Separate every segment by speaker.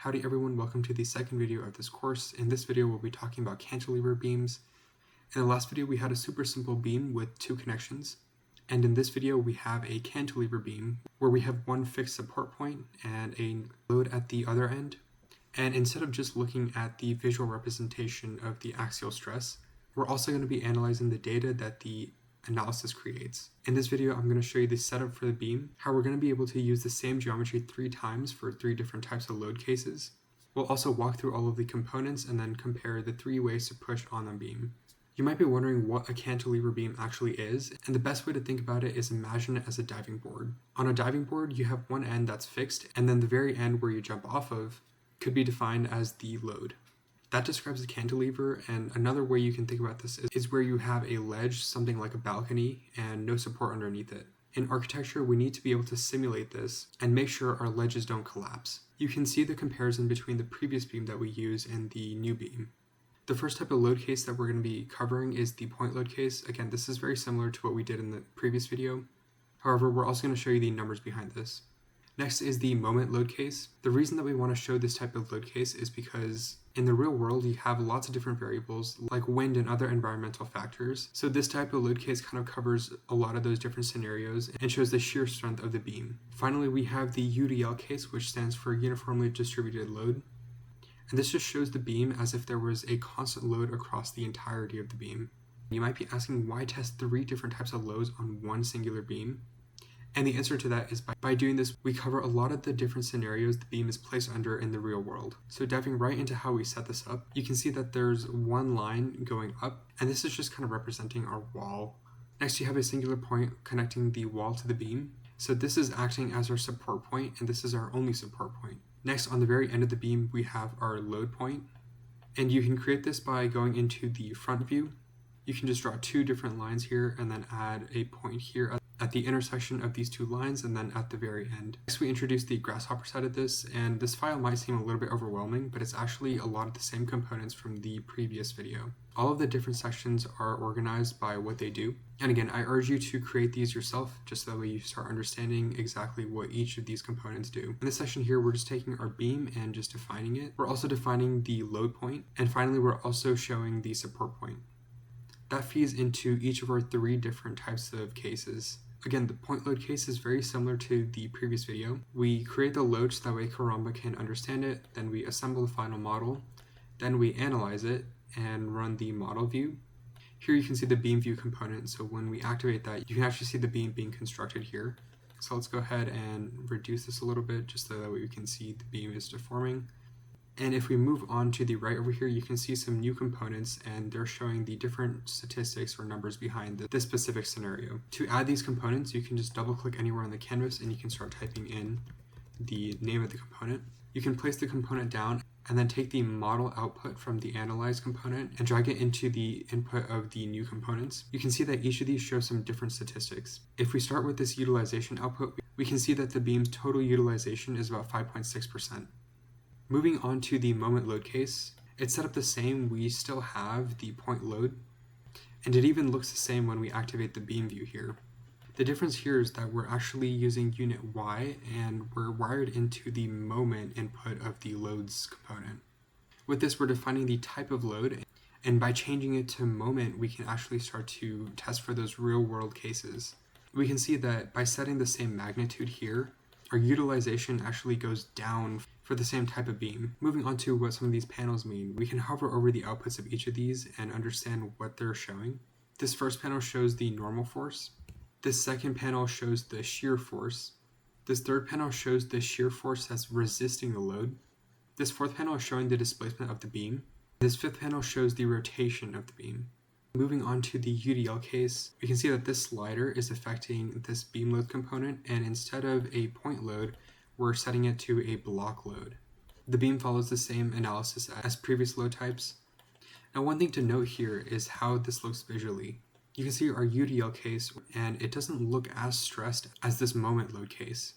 Speaker 1: Howdy everyone, welcome to the second video of this course. In this video we'll be talking about cantilever beams. In the last video we had a super simple beam with two connections, and in this video we have a cantilever beam where we have one fixed support point and a load at the other end. And instead of just looking at the visual representation of the axial stress, we're also going to be analyzing the data that the analysis creates. In this video, I'm going to show you the setup for the beam, how we're going to be able to use the same geometry 3 times for 3 different types of load cases. We'll also walk through all of the components and then compare the 3 ways to push on the beam. You might be wondering what a cantilever beam actually is, and the best way to think about it is imagine it as a diving board. On a diving board, you have one end that's fixed, and then the very end where you jump off of could be defined as the load. That describes the cantilever, and another way you can think about this is where you have a ledge, something like a balcony, and no support underneath it. In architecture, we need to be able to simulate this and make sure our ledges don't collapse. You can see the comparison between the previous beam that we use and the new beam. The first type of load case that we're going to be covering is the point load case. Again, this is very similar to what we did in the previous video. However, we're also going to show you the numbers behind this. Next is the moment load case. The reason that we want to show this type of load case is because in the real world, you have lots of different variables like wind and other environmental factors. So this type of load case kind of covers a lot of those different scenarios and shows the shear strength of the beam. Finally, we have the UDL case, which stands for uniformly distributed load. And this just shows the beam as if there was a constant load across the entirety of the beam. You might be asking, why test 3 different types of loads on one singular beam? And the answer to that is by doing this, we cover a lot of the different scenarios the beam is placed under in the real world. So diving right into how we set this up, you can see that there's one line going up, and this is just kind of representing our wall. Next, you have a singular point connecting the wall to the beam. So this is acting as our support point, and this is our only support point. Next, on the very end of the beam, we have our load point, and you can create this by going into the front view. You can just draw 2 different lines here and then add a point here at the intersection of these 2 lines and then at the very end. Next, we introduce the grasshopper side of this, and this file might seem a little bit overwhelming, but it's actually a lot of the same components from the previous video. All of the different sections are organized by what they do. And again, I urge you to create these yourself, just so that way you start understanding exactly what each of these components do. In this section here, we're just taking our beam and just defining it. We're also defining the load point, and finally, we're also showing the support point. That feeds into each of our 3 different types of cases. Again, the point load case is very similar to the previous video. We create the load so that way Karamba can understand it, then we assemble the final model, then we analyze it and run the model view. Here you can see the beam view component, so when we activate that, you can actually see the beam being constructed here. So let's go ahead and reduce this a little bit just so that way we can see the beam is deforming. And if we move on to the right over here, you can see some new components, and they're showing the different statistics or numbers behind this specific scenario. To add these components, you can just double click anywhere on the canvas and you can start typing in the name of the component. You can place the component down and then take the model output from the analyzed component and drag it into the input of the new components. You can see that each of these show some different statistics. If we start with this utilization output, we can see that the beam's total utilization is about 5.6%. Moving on to the moment load case, it's set up the same. We still have the point load, and it even looks the same when we activate the beam view here. The difference here is that we're actually using unit Y, and we're wired into the moment input of the loads component. With this, we're defining the type of load, and by changing it to moment, we can actually start to test for those real world cases. We can see that by setting the same magnitude here, our utilization actually goes down for the same type of beam. Moving on to what some of these panels mean, we can hover over the outputs of each of these and understand what they're showing. This first panel shows the normal force. This second panel shows the shear force. This third panel shows the shear force that's resisting the load. This fourth panel is showing the displacement of the beam. This fifth panel shows the rotation of the beam. Moving on to the UDL case, we can see that this slider is affecting this beam load component, and instead of a point load, we're setting it to a block load. The beam follows the same analysis as previous load types. Now, one thing to note here is how this looks visually. You can see our UDL case, and it doesn't look as stressed as this moment load case.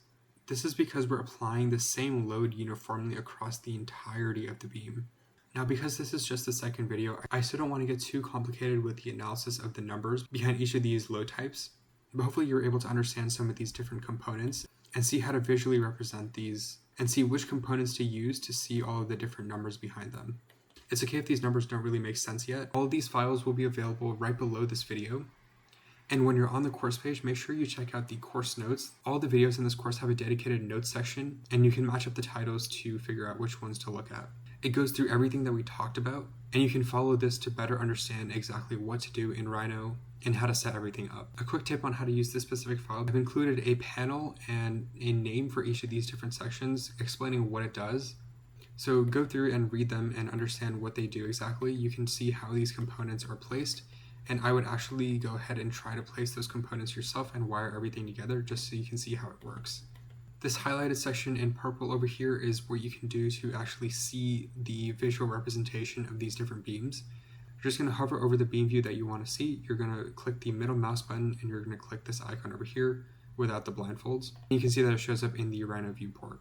Speaker 1: This is because we're applying the same load uniformly across the entirety of the beam. Now, because this is just the second video, I still don't want to get too complicated with the analysis of the numbers behind each of these load types, but hopefully you're able to understand some of these different components and see how to visually represent these and see which components to use to see all of the different numbers behind them. It's okay if these numbers don't really make sense yet. All of these files will be available right below this video. And when you're on the course page, make sure you check out the course notes. All the videos in this course have a dedicated notes section, and you can match up the titles to figure out which ones to look at. It goes through everything that we talked about, and you can follow this to better understand exactly what to do in Rhino and how to set everything up. A quick tip on how to use this specific file: I've included a panel and a name for each of these different sections explaining what it does. So go through and read them and understand what they do exactly. You can see how these components are placed, and I would actually go ahead and try to place those components yourself and wire everything together just so you can see how it works. This highlighted section in purple over here is what you can do to actually see the visual representation of these different beams. You're just going to hover over the beam view that you want to see. You're going to click the middle mouse button and you're going to click this icon over here without the blindfolds. You can see that it shows up in the Rhino viewport.